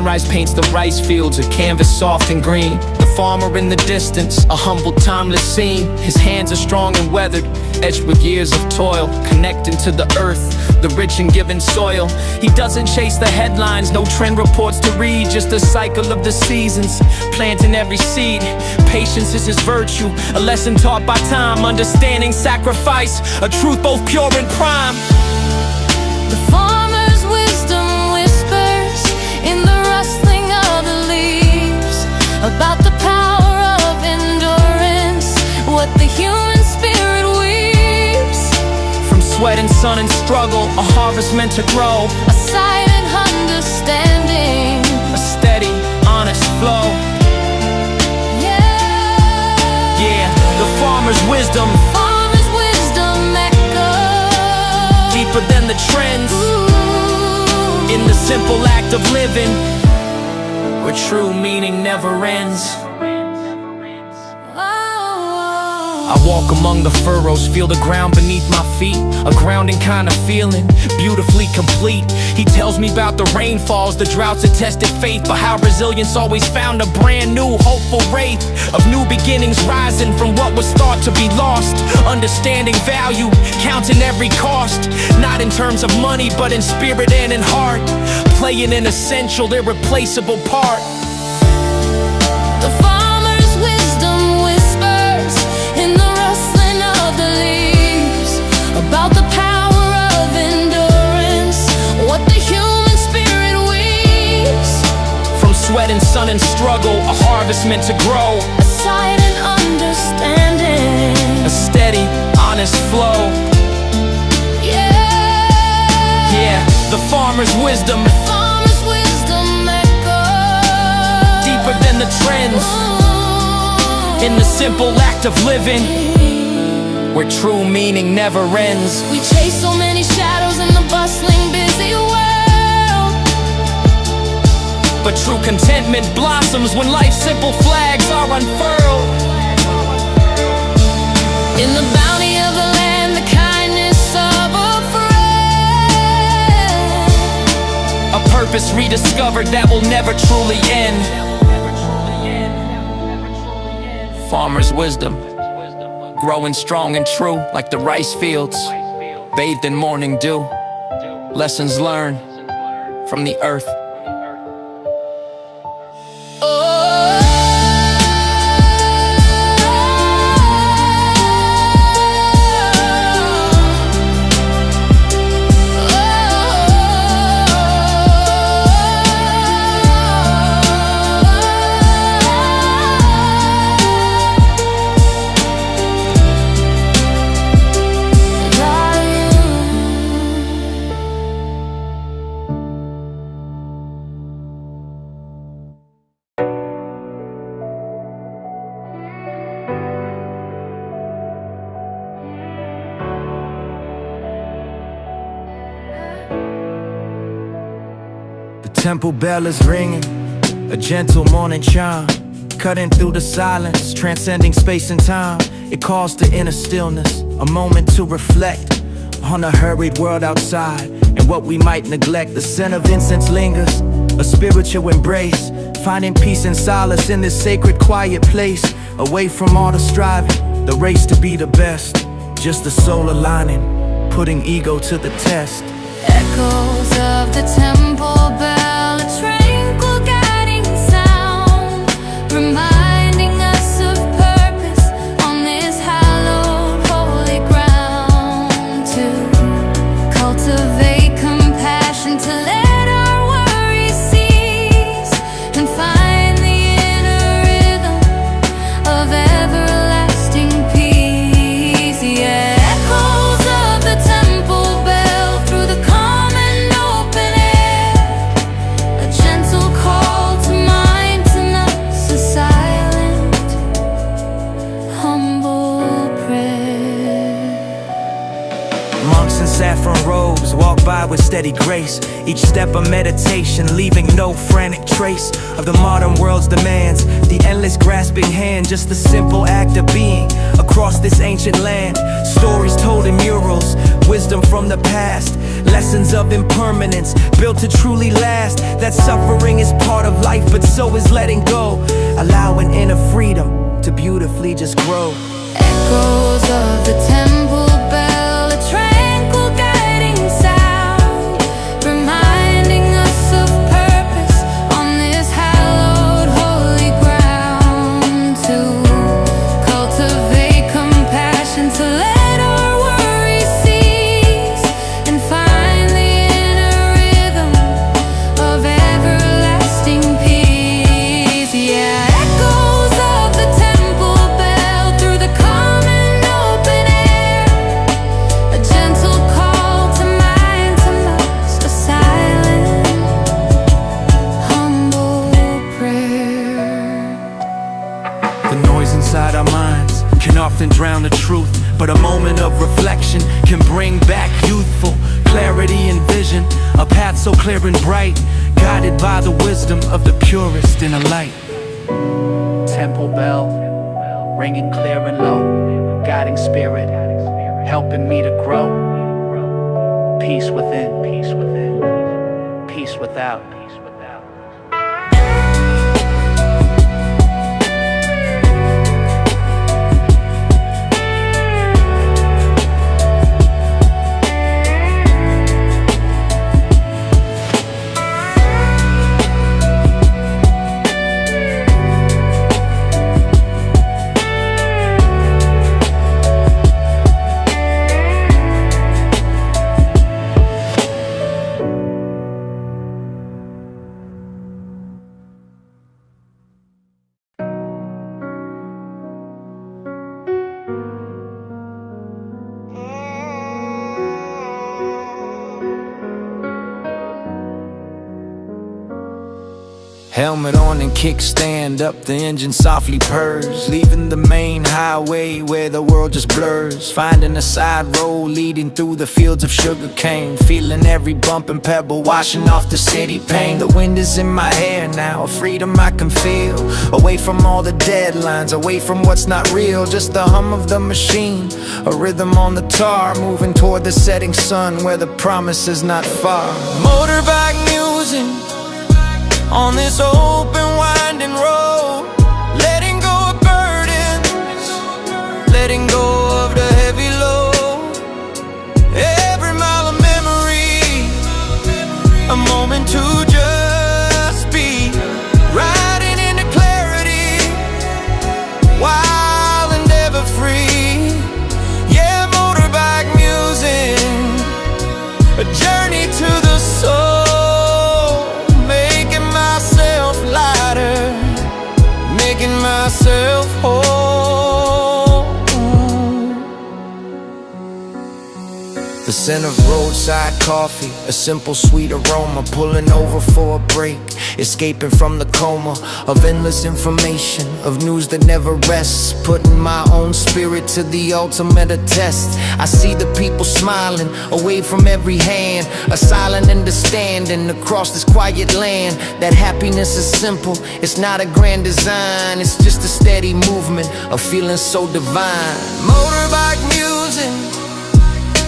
sunrise paints the rice fields, a canvas soft and green. The farmer in the distance, a humble, timeless scene. His hands are strong and weathered, etched with years of toil, connecting to the earth, the rich and given soil. He doesn't chase the headlines, no trend reports to read, just a cycle of the seasons, planting every seed. Patience is his virtue, a lesson taught by time, understanding sacrifice, a truth both pure and prime. The farmer's wisdom whispers in the rustling of the leaves about the power of endurance, what the human spirit weaves. From sweat and sun and struggle, a harvest meant to grow, a silent understanding, a steady, honest flow. Yeah, the farmer's wisdom echoes deeper than the trends. In the simple act of living, where true meaning never ends. I walk among the furrows, feel the ground beneath my feet, a grounding kind of feeling, beautifully complete. He tells me about the rainfalls, the droughts that tested faith, but how resilience always found a brand new, hopeful wraith of new beginnings rising from what was thought to be lost. Understanding value, counting every cost, not in terms of money, but in spirit and in heart, playing an essential, irreplaceable part. The farmer's wisdom whispers in the rustling of the leaves about the power of endurance, what the human spirit weaves. From sweat and sun and struggle, a harvest meant to grow, a silent understanding, a steady, honest flow. Yeah, the farmer's wisdom echoes deeper than the trends. In the simple act of living, where true meaning never ends. We chase so many shadows in the bustling, busy world, but true contentment blossoms when life's simple flags are unfurled. In the bounty of the land, the kindness of a friend, a purpose rediscovered that will never truly end. Farmer's wisdom, growing strong and true like the rice fields, bathed in morning dew. Lessons learned from the earth. Temple bell is ringing, a gentle morning chime, cutting through the silence, transcending space and time. It calls to inner stillness, a moment to reflect on the hurried world outside and what we might neglect. The scent of incense lingers, a spiritual embrace, finding peace and solace in this sacred quiet place, away from all the striving, the race to be the best, just the soul aligning, putting ego to the test. Echoes of the temple bell, a tranquil guiding sound, reminding us of purpose on this hallowed holy ground. To cultivate compassion, to let our worries cease, and find the inner rhythm of everlasting peace. Yeah, echoes of the temple bell through the saffron robes walk by with steady grace, each step a meditation, leaving no frantic trace of the modern world's demands. The endless grasping hand, just the simple act of being across this ancient land. Stories told in murals, wisdom from the past, Lessons of impermanence, built to truly last. That suffering is part of life, but so is letting go. Allowing inner freedom to beautifully just grow. Echoes of the temple bell, a tranquil guiding sound, reminding us of purpose on this hallowed holy ground. To cultivate compassion, to let our worries cease, and find the inner rhythm of everlasting peace. Yeah, echoes of the temple bell through the calm and open air, a gentle call to mind, to most, a silent, humble prayer. The noise inside our minds can often drown the truth, but a moment of reflection can bring back youthful clarity and vision. A path so clear and bright, guided by the wisdom of the purest inner light. Temple bell, ringing clear and low, guiding spirit, helping me to grow. Peace within, peace within, peace without, peace without. Helmet on and kickstand up, the engine softly purrs, leaving the main highway where the world just blurs. Finding a side road leading through the fields of sugar cane, feeling every bump and pebble washing off the city pain. The wind is in my hair now, a freedom I can feel, away from all the deadlines, away from what's not real. Just the hum of the machine, a rhythm on the tar, moving toward the setting sun where the promise is not far. Motorbike music on this open winding road, letting go of burdens, letting go of the heavy load. Every mile of memory, a moment to just be, riding into clarity, wild and ever free. Yeah, motorbike music, a journey to the soul, making myself whole. The scent of roadside coffee, a simple sweet aroma, pulling over for a break, escaping from the coma of endless information, of news that never rests, putting my own spirit to the ultimate test. I see the people smiling away from every hand, a silent understanding across this quiet land, that happiness is simple, it's not a grand design, it's just a steady movement, a feeling so divine. Motorbike music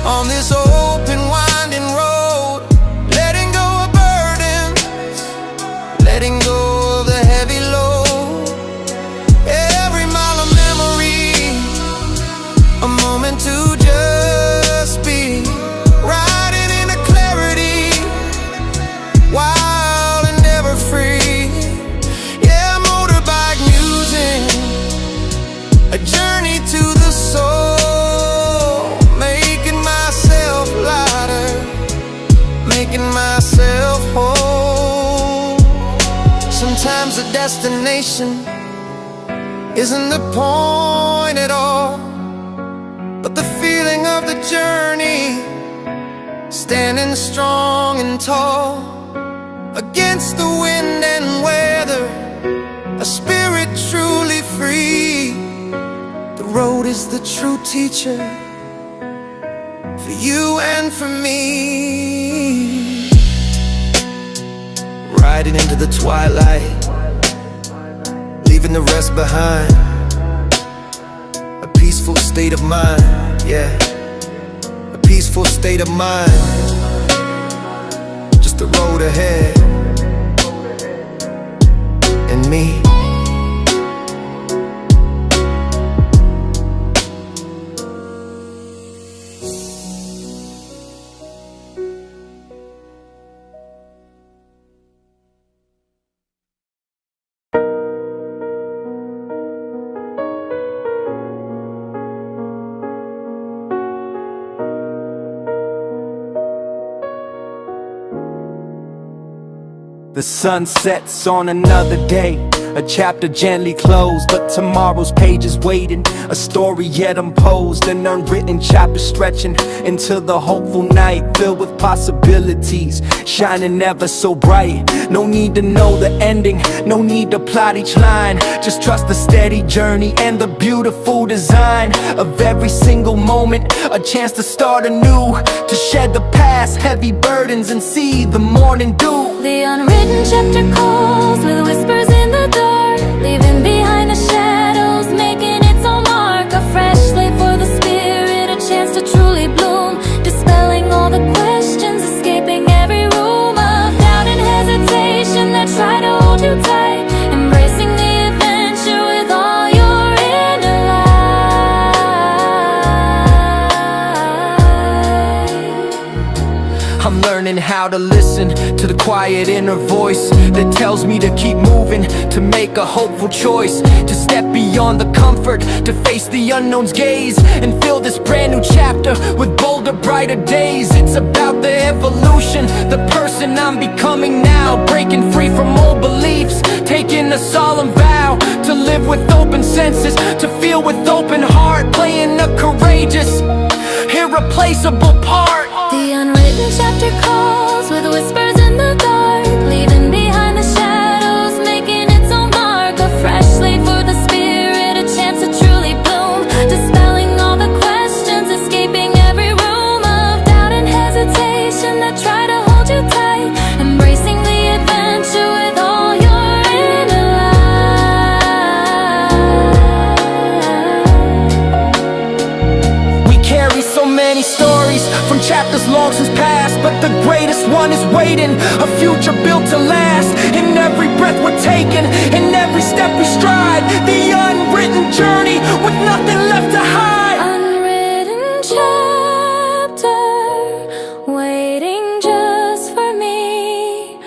on this open winding road, letting go of burdens, letting go of the heavy load. Every mile of memory, a moment to just be, riding into clarity, wild and ever free. Yeah, motorbike music, a journey to the soul, making myself whole. Sometimes the destination isn't the point at all, but the feeling of the journey, standing strong and tall, against the wind and weather, a spirit truly free. The road is the true teacher, for you and for me. Riding into the twilight, leaving the rest behind, a peaceful state of mind, yeah, a peaceful state of mind. just the road ahead and me. The sun sets on another day, a chapter gently closed, but tomorrow's page is waiting. A story yet unposed, an unwritten chapter stretching into the hopeful night, filled with possibilities, shining ever so bright. No need to know the ending, no need to plot each line. Just trust the steady journey and the beautiful design of every single moment. A chance to start anew, to shed the past heavy burdens and see the morning dew. The unwritten chapter calls with whispers in the dark, leaving behind the shadows, making its own mark. A fresh slate for the spirit, a chance to truly bloom, dispelling all the questions, escaping every room of doubt and hesitation that try to hold you tight, embracing the adventure with all your inner light. I'm learning how to listen to the quiet inner voice that tells me to keep moving, to make a hopeful choice, to step beyond the comfort, to face the unknown's gaze, and fill this brand new chapter with bolder, brighter days. It's about the evolution, the person I'm becoming now, breaking free from old beliefs, taking a solemn vow to live with open senses, to feel with open heart, playing a courageous, irreplaceable part. The unwritten chapter calls with whispers in the dark, leaving behind the shadows, making its own mark. A fresh slate for the spirit, a chance to truly bloom, dispelling all the questions, escaping every room of doubt and hesitation that try to hold you tight, embracing the adventure with all your inner light. We carry so many stories from chapters long since past, but the greatest one is waiting, a future built to last. In every breath we're taking, in every step we stride, the unwritten journey with nothing left to hide. Unwritten chapter, waiting just for me,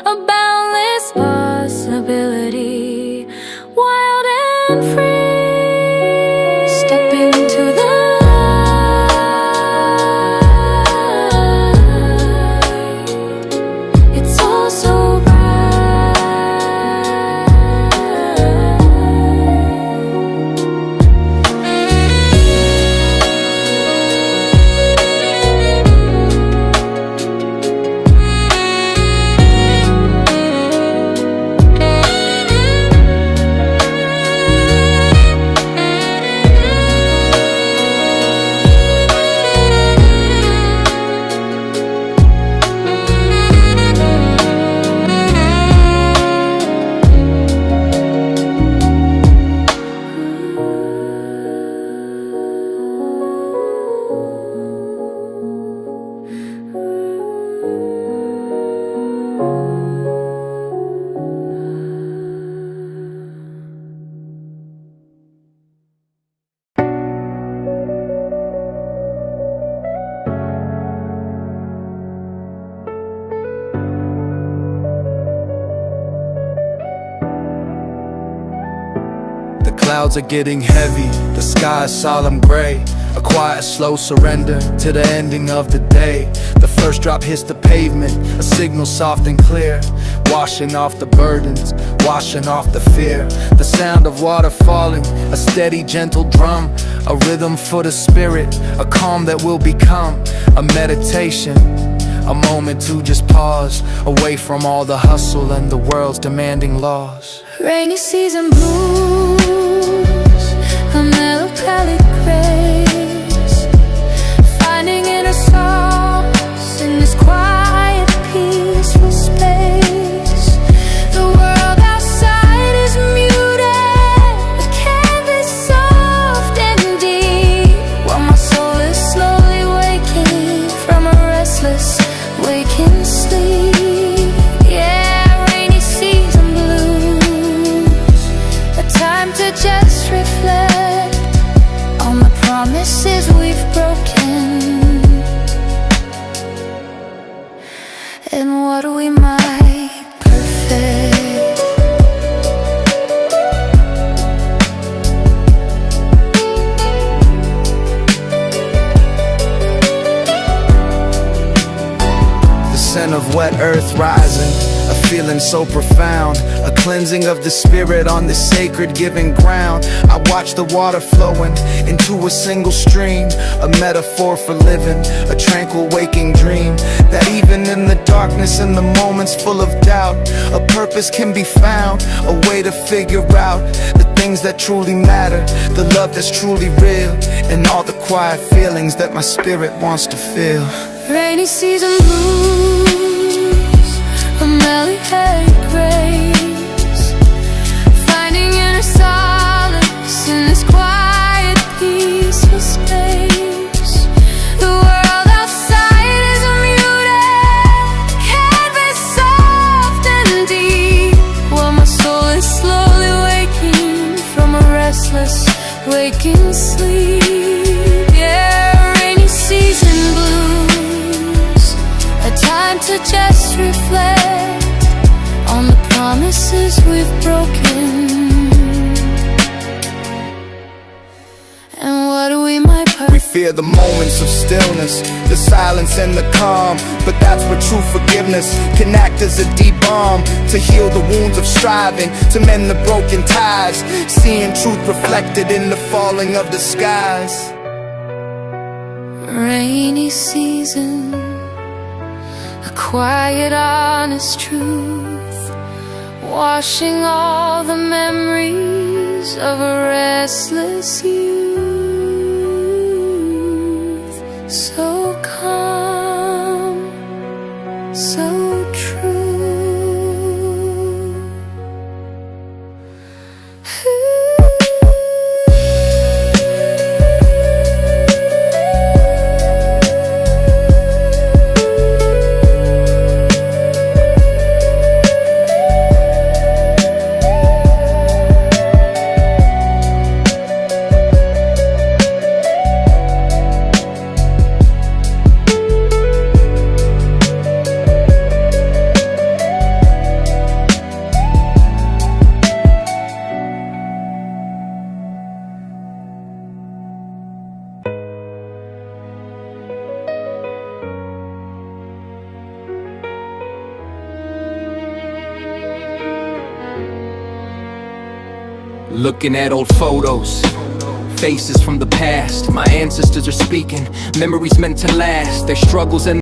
a boundless possibility, wild and free. Step into the light, it's all so The clouds are getting heavy, the sky is solemn gray. A quiet, slow surrender to the ending of the day. The first drop hits the pavement, a signal soft and clear, washing off the burdens, washing off the fear. The sound of water falling, a steady, gentle drum, a rhythm for the spirit, a calm that will become a meditation. A moment to just pause, away from all the hustle and the world's demanding laws. Rainy season blues, a melancholic grace, finding inner solace in this quiet, peaceful space. The world outside is muted, a canvas soft and deep, while my soul is slowly waking from a restless waking sleep. we've broken. And what we might perfect. The scent of wet earth rising, a feeling so profound, a cleansing of the spirit on this sacred giving ground. I watch the water flowing into a single stream, a metaphor for living, a tranquil waking dream, that even in the darkness and the moments full of doubt, a purpose can be found, a way to figure out the things that truly matter, the love that's truly real, and all the quiet feelings that my spirit wants to feel. Rainy season blues, a melancholy grace, finding inner solace in this quiet, peaceful space. The world outside is a muted canvas, soft and deep, while my soul is slowly waking from a restless, waking sleep. Yeah, rainy season blues, a time to just reflect on the promises we've broken. And what we might We fear the moments of stillness, the silence and the calm, but that's where true forgiveness can act as a deep balm, to heal the wounds of striving, to mend the broken ties, seeing truth reflected in the falling of the skies. Rainy season, a quiet, honest truth, washing all the memories of a restless youth. So calm, so true. Looking at old photos, faces from the past. My ancestors are speaking, memories meant to last. Their struggles and